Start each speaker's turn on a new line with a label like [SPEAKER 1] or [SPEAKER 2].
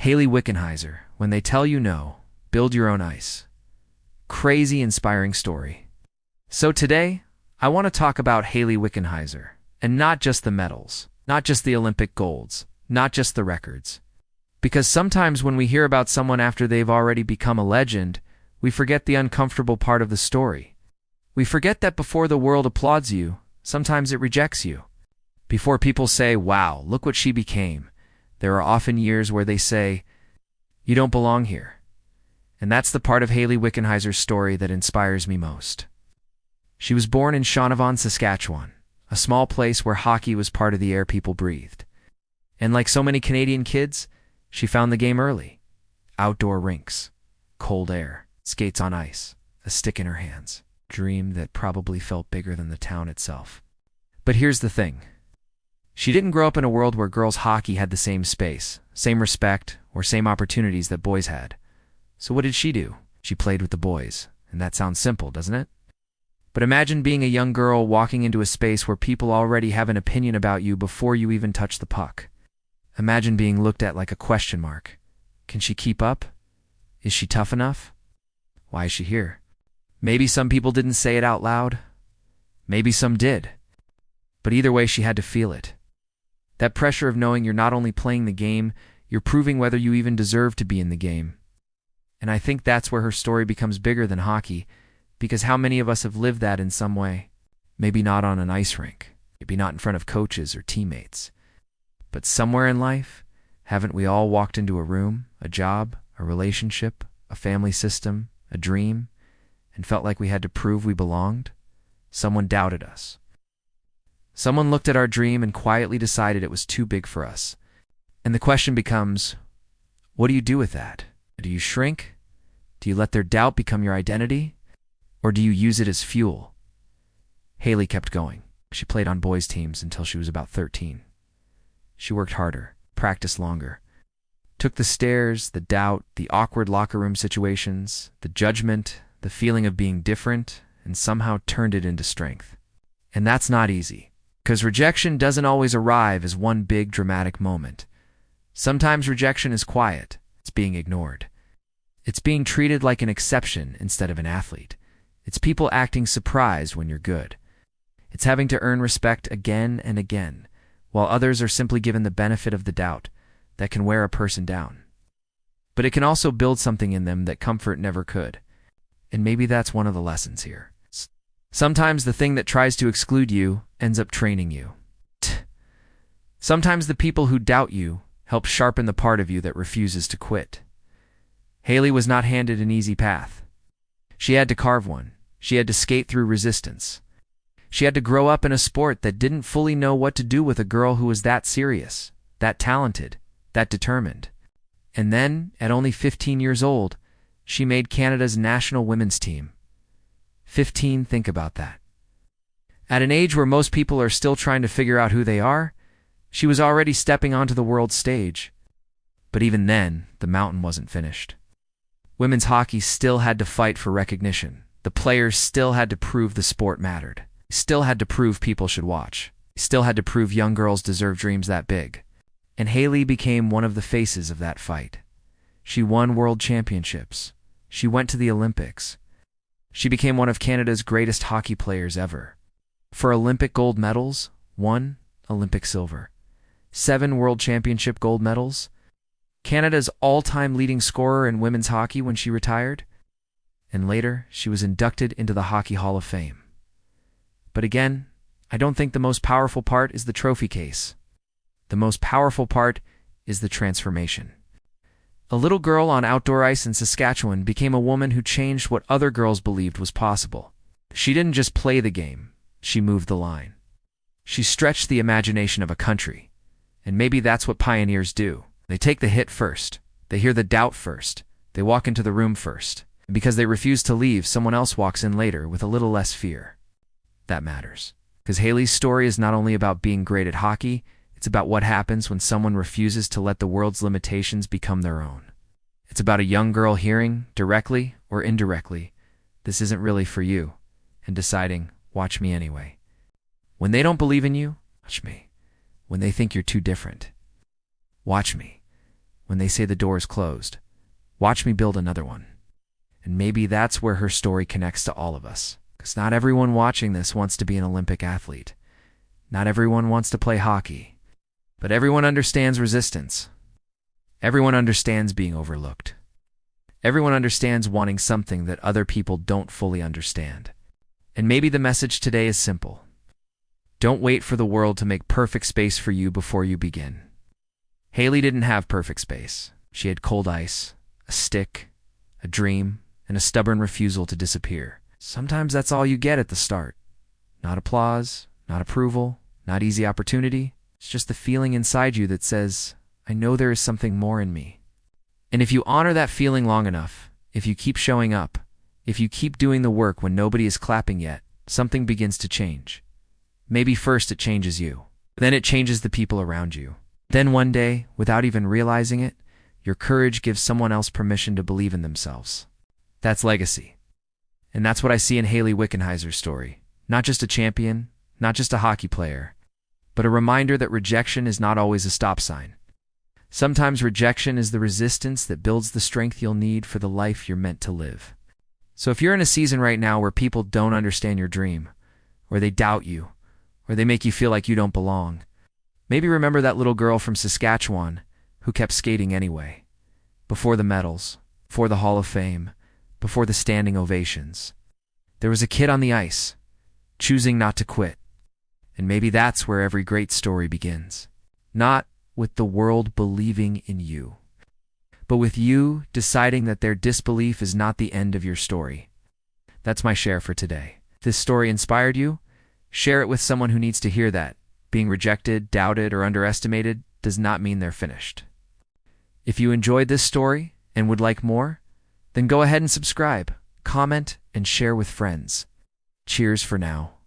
[SPEAKER 1] Hayley Wickenheiser, when they tell you no, build your own ice. Crazy inspiring story. So today, I want to talk about Hayley Wickenheiser, and not just the medals, not just the Olympic golds, not just the records. Because sometimes when we hear about someone after they've already become a legend, we forget the uncomfortable part of the story. We forget that before the world applauds you, sometimes it rejects you. Before people say, wow, look what she became, there are often years where they say, you don't belong here. And that's the part of Hayley Wickenheiser's story that inspires me most. She was born in Saskatchewan, Saskatchewan, a small place where hockey was part of the air people breathed. And like so many Canadian kids, she found the game early. Outdoor rinks, cold air, skates on ice, a stick in her hands. Dream that probably felt bigger than the town itself. But here's the thing. She didn't grow up in a world where girls' hockey had the same space, same respect, or same opportunities that boys had. So what did she do? She played with the boys. And that sounds simple, doesn't it? But imagine being a young girl walking into a space where people already have an opinion about you before you even touch the puck. Imagine being looked at like a question mark. Can she keep up? Is she tough enough? Why is she here? Maybe some people didn't say it out loud. Maybe some did. But either way, she had to feel it. That pressure of knowing you're not only playing the game, you're proving whether you even deserve to be in the game. And I think that's where her story becomes bigger than hockey, because how many of us have lived that in some way? Maybe not on an ice rink, maybe not in front of coaches or teammates. But somewhere in life, haven't we all walked into a room, a job, a relationship, a family system, a dream, and felt like we had to prove we belonged? Someone doubted us. Someone looked at our dream and quietly decided it was too big for us. And the question becomes, what do you do with that? Do you shrink? Do you let their doubt become your identity? Or do you use it as fuel? Hayley kept going. She played on boys' teams until she was about 13. She worked harder, practiced longer, took the stares, the doubt, the awkward locker room situations, the judgment, the feeling of being different, and somehow turned it into strength. And that's not easy, because rejection doesn't always arrive as one big dramatic moment. Sometimes rejection is quiet. It's being ignored. It's being treated like an exception instead of an athlete. It's people acting surprised when you're good. It's having to earn respect again and again, while others are simply given the benefit of the doubt that can wear a person down. But it can also build something in them that comfort never could. And maybe that's one of the lessons here. Sometimes the thing that tries to exclude you ends up training you. Sometimes the people who doubt you help sharpen the part of you that refuses to quit. Hayley was not handed an easy path. She had to carve one. She had to skate through resistance. She had to grow up in a sport that didn't fully know what to do with a girl who was that serious, that talented, that determined. And then, at only 15 years old, she made Canada's national women's team. 15, think about that. At an age where most people are still trying to figure out who they are, she was already stepping onto the world stage. But even then, the mountain wasn't finished. Women's hockey still had to fight for recognition. The players still had to prove the sport mattered. Still had to prove people should watch. Still had to prove young girls deserve dreams that big. And Hayley became one of the faces of that fight. She won world championships. She went to the Olympics. She became one of Canada's greatest hockey players ever. For Olympic gold medals, 1 Olympic silver, 7 world championship gold medals, Canada's all-time leading scorer in women's hockey when she retired, and later she was inducted into the Hockey Hall of Fame. But again, I don't think the most powerful part is the trophy case. The most powerful part is the transformation. A little girl on outdoor ice in Saskatchewan became a woman who changed what other girls believed was possible. She didn't just play the game, she moved the line. She stretched the imagination of a country. And maybe that's what pioneers do. They take the hit first. They hear the doubt first. They walk into the room first. And because they refuse to leave, someone else walks in later with a little less fear. That matters. Because Hayley's story is not only about being great at hockey, it's about what happens when someone refuses to let the world's limitations become their own. It's about a young girl hearing, directly or indirectly, this isn't really for you, and deciding, watch me anyway. When they don't believe in you, watch me. When they think you're too different, watch me. when they say the door is closed. Watch me build another one. And maybe that's where her story connects to all of us. Because not everyone watching this wants to be an Olympic athlete. Not everyone wants to play hockey. But everyone understands resistance. Everyone understands being overlooked. Everyone understands wanting something that other people don't fully understand. And maybe the message today is simple. Don't wait for the world to make perfect space for you before you begin. Hayley didn't have perfect space. She had cold ice, a stick, a dream, and a stubborn refusal to disappear. Sometimes that's all you get at the start. Not applause, not approval, not easy opportunity. It's just the feeling inside you that says, I know there is something more in me. And if you honor that feeling long enough, if you keep showing up, if you keep doing the work when nobody is clapping yet, something begins to change. Maybe first it changes you. Then it changes the people around you. Then one day, without even realizing it, your courage gives someone else permission to believe in themselves. That's legacy. And that's what I see in Hayley Wickenheiser's story. Not just a champion, not just a hockey player, but a reminder that rejection is not always a stop sign. Sometimes rejection is the resistance that builds the strength you'll need for the life you're meant to live. So if you're in a season right now where people don't understand your dream, or they doubt you, or they make you feel like you don't belong, maybe remember that little girl from Saskatchewan who kept skating anyway. Before the medals, before the Hall of Fame, before the standing ovations. There was a kid on the ice, choosing not to quit. And maybe that's where every great story begins. Not with the world believing in you, but with you deciding that their disbelief is not the end of your story. That's my share for today. If this story inspired you, share it with someone who needs to hear that. Being rejected, doubted, or underestimated does not mean they're finished. If you enjoyed this story and would like more, then go ahead and subscribe, comment, and share with friends. Cheers for now.